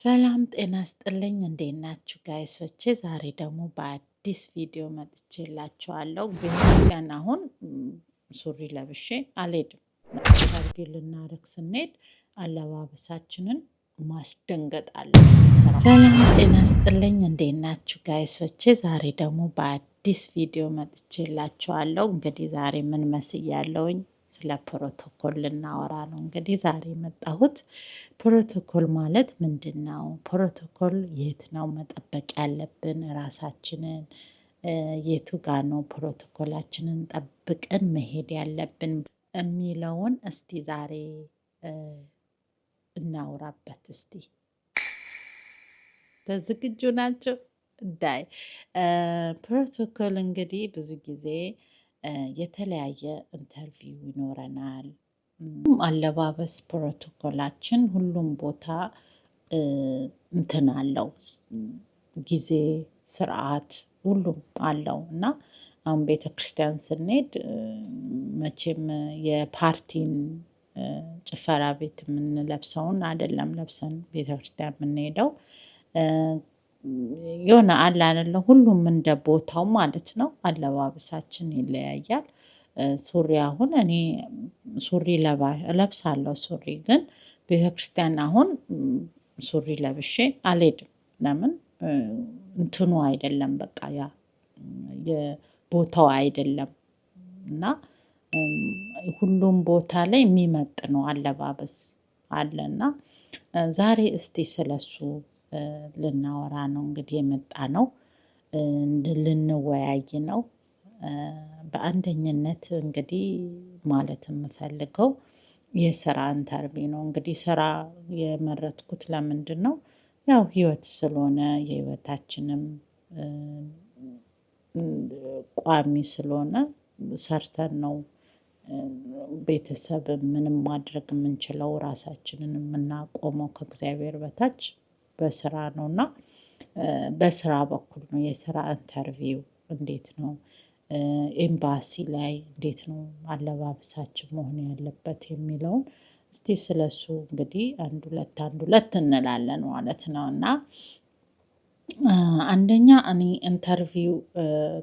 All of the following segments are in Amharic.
ሰላም ጤና ስጥልኝ እንዴት ናችሁ ጋይሶቼ? ዛሬ ደግሞ በአዲስ ቪዲዮ መጥቼላችኋለሁ። ቤተክርስቲያን አሁን ሱሪ ለብሼ አልሄድም። ኢንተርቪው ልናደርግ ስንሄድ አለባበሳችንን ማስደንገጥ አለብን። ሰላም ጤና ስጥልኝ እንዴት ናችሁ ጋይሶቼ? ዛሬ ደግሞ በአዲስ ቪዲዮ መጥቼላችኋለሁ። እንግዲህ ዛሬ ምን መስያለሁኝ? ስለ ፕሮቶኮል ልናወራ ነው። እንግዲህ ዛሬ የመጣሁት ፕሮቶኮል ማለት ምንድን ነው? ፕሮቶኮል የት ነው መጠበቅ ያለብን ራሳችንን? የቱ ጋር ነው ፕሮቶኮላችንን ጠብቀን መሄድ ያለብን የሚለውን እስቲ ዛሬ እናውራበት። እስቲ ዝግጁ ናቸው? ዳይ ፕሮቶኮል እንግዲህ ብዙ ጊዜ የተለያየ ኢንተርቪው ይኖረናል። አለባበስ ፕሮቶኮላችን ሁሉም ቦታ እንትን አለው፣ ጊዜ ስርዓት ሁሉም አለው እና አሁን ቤተ ክርስቲያን ስንሄድ መቼም የፓርቲን ጭፈራ ቤት የምንለብሰውን አይደለም ለብሰን ቤተ ክርስቲያን የምንሄደው። የሆነ አለ አይደለ፣ ሁሉም እንደ ቦታው ማለት ነው አለባበሳችን ይለያያል። ሱሪ አሁን እኔ ሱሪ እለብሳለሁ። ሱሪ ግን ቤተክርስቲያን አሁን ሱሪ ለብሼ አልሄድም። ለምን? እንትኑ አይደለም፣ በቃ ያ የቦታው አይደለም እና ሁሉም ቦታ ላይ የሚመጥነው አለባበስ አለና ዛሬ እስቲ ስለሱ ልናወራ ነው እንግዲህ የመጣ ነው፣ ልንወያይ ነው። በአንደኝነት እንግዲህ ማለት የምፈልገው የስራ ኢንተርቪው ነው። እንግዲህ ስራ የመረጥኩት ለምንድን ነው? ያው ህይወት ስለሆነ የህይወታችንም ቋሚ ስለሆነ ሰርተን ነው ቤተሰብ ምንም ማድረግ የምንችለው፣ ራሳችንን የምናቆመው ከእግዚአብሔር በታች በስራ ነው እና በስራ በኩል ነው የስራ ኢንተርቪው እንዴት ነው፣ ኤምባሲ ላይ እንዴት ነው አለባበሳችን መሆን ያለበት የሚለውን እስቲ ስለሱ እንግዲህ አንድ ሁለት እንላለን ማለት ነው። እና አንደኛ እኔ ኢንተርቪው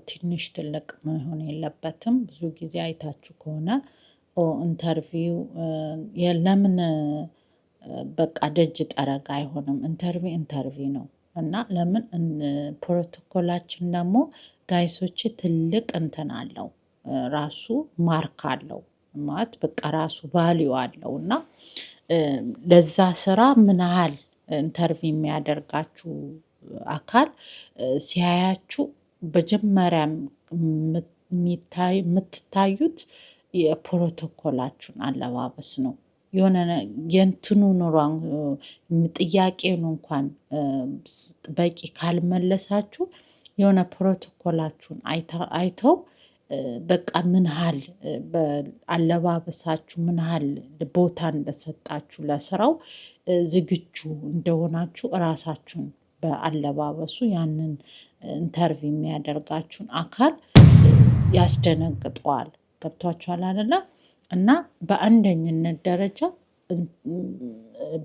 ትንሽ ትልቅ መሆን የለበትም። ብዙ ጊዜ አይታችሁ ከሆነ ኢንተርቪው ለምን በቃ ደጅ ጠረጋ አይሆንም? ኢንተርቪው ነው እና ለምን ፕሮቶኮላችን ደግሞ ጋይሶች ትልቅ እንትን አለው፣ ራሱ ማርክ አለው ማለት በቃ ራሱ ቫሊዩ አለው እና ለዛ ስራ ምን ያህል ኢንተርቪው የሚያደርጋችሁ አካል ሲያያችሁ መጀመሪያም የምትታዩት የፕሮቶኮላችሁን አለባበስ ነው። የሆነ የእንትኑ ኑሯን ጥያቄውን እንኳን በቂ ካልመለሳችሁ የሆነ ፕሮቶኮላችሁን አይተው በቃ ምን ያህል አለባበሳችሁ ምን ያህል ቦታ እንደሰጣችሁ ለስራው ዝግጁ እንደሆናችሁ እራሳችሁን በአለባበሱ ያንን ኢንተርቪው የሚያደርጋችሁን አካል ያስደነግጠዋል። ገብቷችኋል አይደለ? እና በአንደኝነት ደረጃ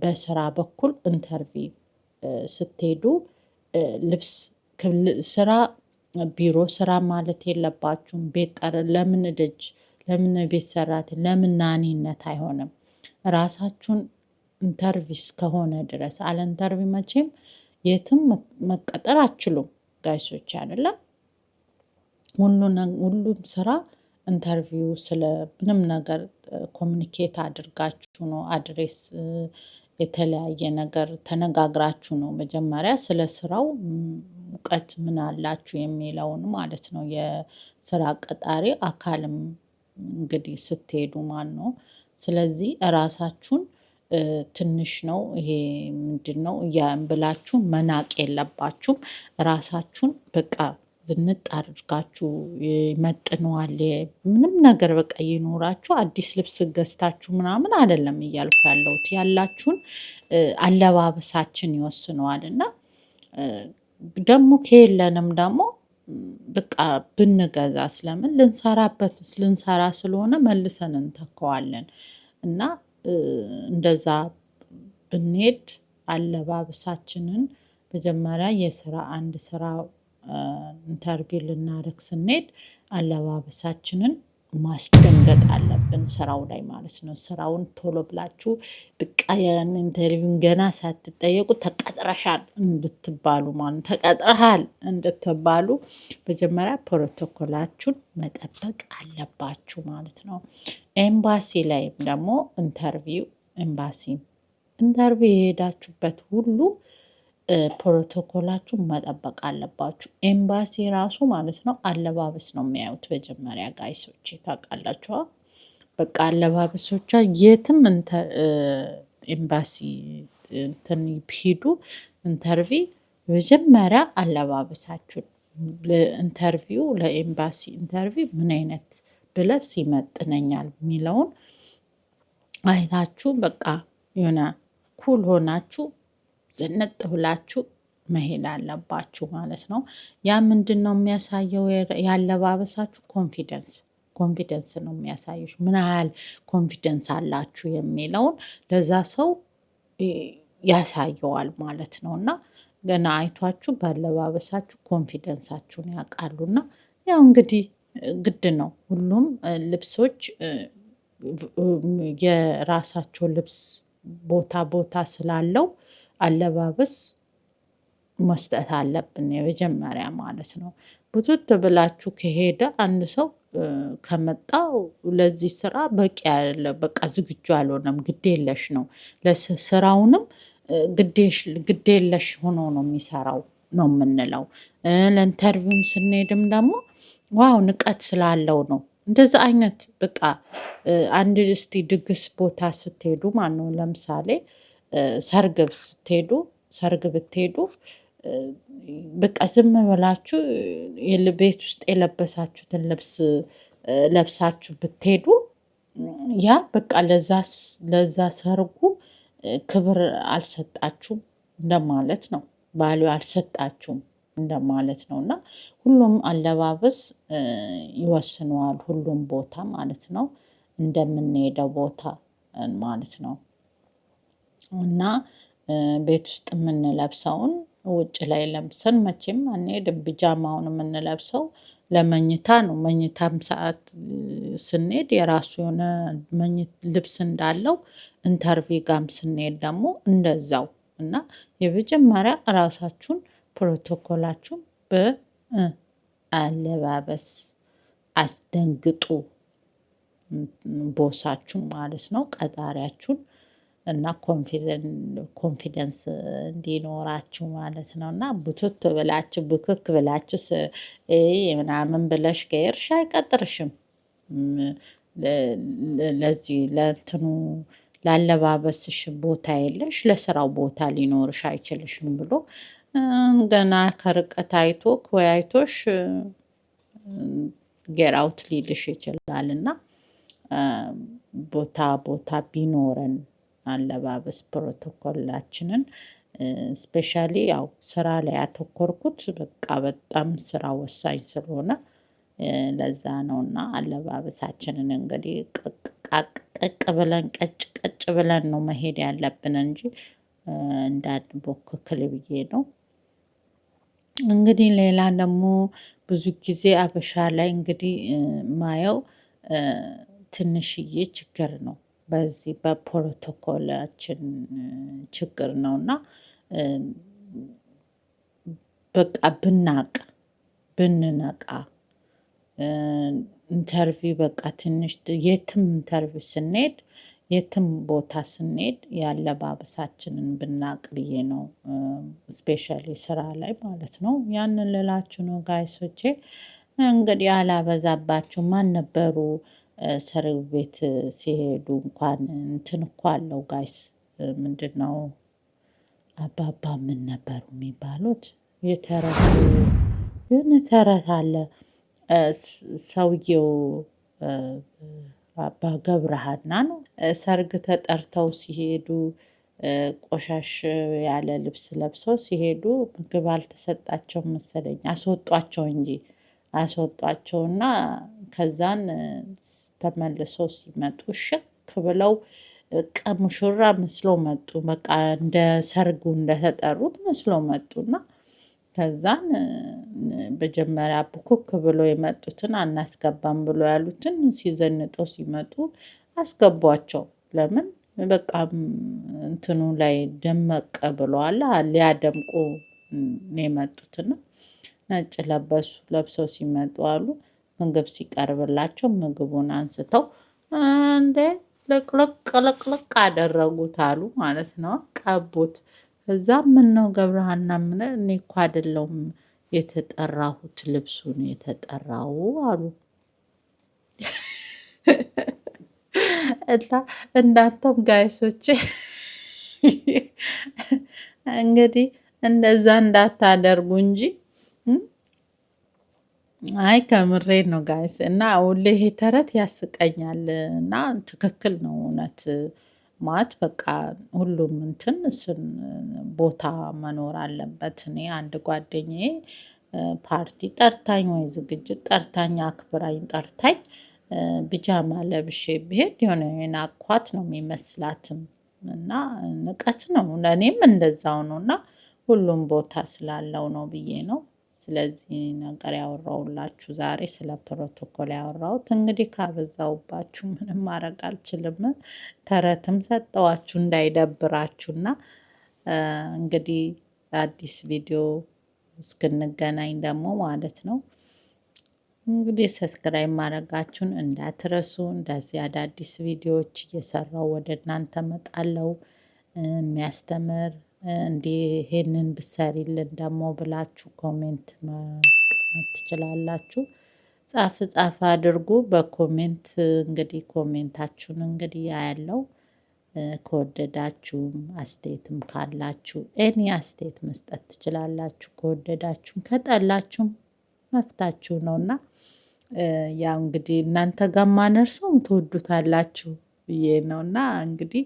በስራ በኩል ኢንተርቪው ስትሄዱ ልብስ ስራ ቢሮ ስራ ማለት የለባችሁም። ለምን ደጅ ለምን ቤት ሰራተኛ ለምን ናኒነት አይሆንም? ራሳችሁን ኢንተርቪው እስከሆነ ድረስ አለ ኢንተርቪው መቼም የትም መቀጠር አትችሉም ጋይሶች አይደለም። ሁሉም ስራ ኢንተርቪው ስለ ምንም ነገር ኮሚኒኬት አድርጋችሁ ነው፣ አድሬስ የተለያየ ነገር ተነጋግራችሁ ነው መጀመሪያ ስለ ስራው እውቀት ምን አላችሁ የሚለውን ማለት ነው። የስራ ቀጣሪ አካልም እንግዲህ ስትሄዱ ነው። ስለዚህ እራሳችሁን ትንሽ ነው ይሄ ምንድነው ብላችሁ መናቅ የለባችሁም። ራሳችሁን በቃ ዝንጥ አድርጋችሁ ይመጥነዋል ምንም ነገር በቃ ይኖራችሁ አዲስ ልብስ ገዝታችሁ ምናምን አይደለም እያልኩ ያለሁት፣ ያላችሁን አለባበሳችን ይወስነዋል። እና ደግሞ ከየለንም ደግሞ በቃ ብንገዛ ስለምን ልንሰራ ስለሆነ መልሰን እንተካዋለን እና እንደዛ ብንሄድ አለባበሳችንን መጀመሪያ አንድ ስራ ኢንተርቪው ልናደርግ ስንሄድ አለባበሳችንን ማስደንገጥ አለብን ስራው ላይ ማለት ነው። ስራውን ቶሎ ብላችሁ በቃ ያን ኢንተርቪውን ገና ሳትጠየቁ ተቀጥረሻል እንድትባሉ ማለት ተቀጥረሃል እንድትባሉ መጀመሪያ ፕሮቶኮላችሁን መጠበቅ አለባችሁ ማለት ነው። ኤምባሲ ላይም ደግሞ ኢንተርቪው የሄዳችሁበት ሁሉ ፕሮቶኮላችሁን መጠበቅ አለባችሁ። ኤምባሲ ራሱ ማለት ነው አለባበስ ነው የሚያዩት መጀመሪያ ጋይሶች ታውቃላችኋ። በቃ አለባበሶቿ የትም ኤምባሲ እንትን ሂዱ ኢንተርቪው መጀመሪያ አለባበሳችሁን ለኤምባሲ ኢንተርቪው ምን አይነት ብለብስ ይመጥነኛል የሚለውን አይታችሁ በቃ የሆነ ኩል ሆናችሁ ዝንጥ ብላችሁ መሄድ አለባችሁ ማለት ነው። ያ ምንድን ነው የሚያሳየው? ያለባበሳችሁ ኮንፊደንስ ነው የሚያሳዩች። ምን ያህል ኮንፊደንስ አላችሁ የሚለውን ለዛ ሰው ያሳየዋል ማለት ነው። እና ገና አይቷችሁ ባለባበሳችሁ ኮንፊደንሳችሁን ያውቃሉና ያው እንግዲህ ግድ ነው ሁሉም ልብሶች የራሳቸው ልብስ ቦታ ስላለው አለባበስ መስጠት አለብን የመጀመሪያ ማለት ነው። ቡትት ብላችሁ ከሄደ አንድ ሰው ከመጣው ለዚህ ስራ በቂ ያለ በቃ ዝግጁ አልሆነም፣ ግዴለሽ ነው። ለስራውንም ግዴለሽ ሆኖ ነው የሚሰራው ነው የምንለው። ለኢንተርቪውም ስንሄድም ደግሞ ዋው ንቀት ስላለው ነው። እንደዛ አይነት በቃ አንድ እስቲ ድግስ ቦታ ስትሄዱ ማነው ለምሳሌ ሰርግ ብትሄዱ በቃ ዝም ብላችሁ ቤት ውስጥ የለበሳችሁትን ልብስ ለብሳችሁ ብትሄዱ ያ በቃ ለዛ ሰርጉ ክብር አልሰጣችሁም እንደማለት ነው። ቫልዩ አልሰጣችሁም እንደማለት ነው። እና ሁሉም አለባበስ ይወስነዋል ሁሉም ቦታ ማለት ነው። እንደምንሄደው ቦታ ማለት ነው። እና ቤት ውስጥ የምንለብሰውን ውጭ ላይ ለብሰን መቼም አንሄድም። ቢጃማውን የምንለብሰው ለመኝታ ነው። መኝታም ሰዓት ስንሄድ የራሱ የሆነ ልብስ እንዳለው ኢንተርቪው ጋም ስንሄድ ደግሞ እንደዛው እና የመጀመሪያ ራሳችሁን ፕሮቶኮላችሁን በአለባበስ አስደንግጡ ቦሳችሁን ማለት ነው፣ ቀጣሪያችሁን እና ኮንፊደንስ እንዲኖራችሁ ማለት ነው። እና ቡትት ብላችሁ ቡክክ ብላችሁ ምናምን ብለሽ ከሄድሽ አይቀጥርሽም። ለዚህ ለእንትኑ ላለባበስሽ ቦታ የለሽ፣ ለስራው ቦታ ሊኖርሽ አይችልሽም ብሎ ገና ከርቀት አይቶሽ ጌራውት ሊልሽ ይችላል። እና ቦታ ቢኖረን አለባበስ ፕሮቶኮላችንን ስፔሻሊ ያው ስራ ላይ ያተኮርኩት በቃ በጣም ስራ ወሳኝ ስለሆነ ለዛ ነውና አለባበሳችንን እንግዲህ ቀቅ ብለን ቀጭ ብለን ነው መሄድ ያለብን እንጂ እንዳንቦክክል ብዬ ነው። እንግዲህ ሌላ ደግሞ ብዙ ጊዜ አበሻ ላይ እንግዲህ ማየው ትንሽዬ ችግር ነው። በዚህ በፕሮቶኮላችን ችግር ነው። እና በቃ ብንነቃ ኢንተርቪው በቃ ትንሽ የትም ኢንተርቪው ስንሄድ የትም ቦታ ስንሄድ ያለባበሳችንን ብናቅ ብዬ ነው። ስፔሻሊ ስራ ላይ ማለት ነው። ያንን ልላችሁ ነው ጋይሶቼ። እንግዲህ አላበዛባችሁ። ማን ነበሩ ሰርግ ቤት ሲሄዱ እንኳን እንትን እኮ አለው ጋይስ፣ ምንድን ነው አባባ ምን ነበሩ የሚባሉት? የሆነ ተረት አለ። ሰውየው አባ ገብረሃና ነው ሰርግ ተጠርተው ሲሄዱ ቆሻሽ ያለ ልብስ ለብሰው ሲሄዱ ምግብ አልተሰጣቸውም መሰለኝ፣ አስወጧቸው እንጂ አስወጧቸውና ከዛን ተመልሰው ሲመጡ ሽክ ብለው በቃ ሙሽራ መስሎ መጡ። በቃ እንደ ሰርጉ እንደተጠሩት መስሎ መጡና ከዛን መጀመሪያ ቡኩክ ብሎ የመጡትን አናስገባም ብሎ ያሉትን ሲዘንጠው ሲመጡ አስገቧቸው። ለምን በቃ እንትኑ ላይ ደመቀ ብለዋል። ሊያደምቁ ነው የመጡትና ነጭ ለብሰው ሲመጡ አሉ ምግብ ሲቀርብላቸው ምግቡን አንስተው እንዴ ልቅልቅ አደረጉት አሉ ማለት ነው። ቀቡት። እዛ ምን ነው ገብረሃና ምን እኔ እኮ አይደለሁም የተጠራሁት ልብሱን የተጠራው አሉ። እና እናንተም ጋይሶቼ እንግዲህ እንደዛ እንዳታደርጉ እንጂ አይ ከምሬን ነው ጋይስ። እና ሁሌ ይሄ ተረት ያስቀኛል እና ትክክል ነው እውነት ማለት በቃ ሁሉም እንትን ቦታ መኖር አለበት። እኔ አንድ ጓደኛዬ ፓርቲ ጠርታኝ ወይ ዝግጅት ጠርታኝ አክብራኝ ጠርታኝ ቢጃማ ለብሼ ብሄድ የሆነ የናኳት ነው የሚመስላትም እና ንቀት ነው። ለእኔም እንደዛው ነው እና ሁሉም ቦታ ስላለው ነው ብዬ ነው። ስለዚህ ነገር ያወራሁላችሁ ዛሬ ስለ ፕሮቶኮል ያወራሁት። እንግዲህ ካበዛሁባችሁ ምንም ማድረግ አልችልም። ተረትም ሰጠኋችሁ እንዳይደብራችሁና እንግዲህ አዲስ ቪዲዮ እስክንገናኝ ደግሞ ማለት ነው እንግዲህ ሰብስክራይብ ማድረጋችሁን እንዳትረሱ። እንደዚህ አዳዲስ ቪዲዮዎች እየሰራሁ ወደ እናንተ እመጣለሁ። የሚያስተምር እንዲህ ይሄንን ብሰሪልን ደግሞ ብላችሁ ኮሜንት ማስቀመጥ ትችላላችሁ። ጻፍ አድርጉ በኮሜንት እንግዲህ ኮሜንታችሁን እንግዲህ ያለው ከወደዳችሁም አስተያየትም ካላችሁ ኤኒ አስተያየት መስጠት ትችላላችሁ። ከወደዳችሁም ከጠላችሁም መፍታችሁ ነውና ያው እንግዲህ እናንተ ጋር ማነርሰው ትወዱታላችሁ ብዬ ነውና እንግዲህ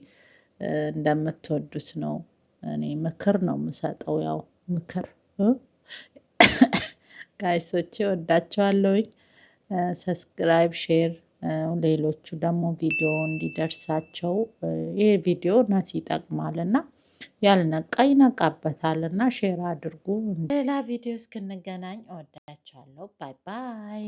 እንደምትወዱት ነው። እኔ ምክር ነው የምሰጠው። ያው ምክር ጋይሶቼ ወዳቸዋለሁኝ። ሰብስክራይብ ሼር ሌሎቹ ደግሞ ቪዲዮ እንዲደርሳቸው ይሄ ቪዲዮ እውነት ይጠቅማልና ያልነቃ ይነቃበታልና ሼር አድርጉ። ሌላ ቪዲዮ እስክንገናኝ እወዳቸዋለሁ። ባይ ባይ።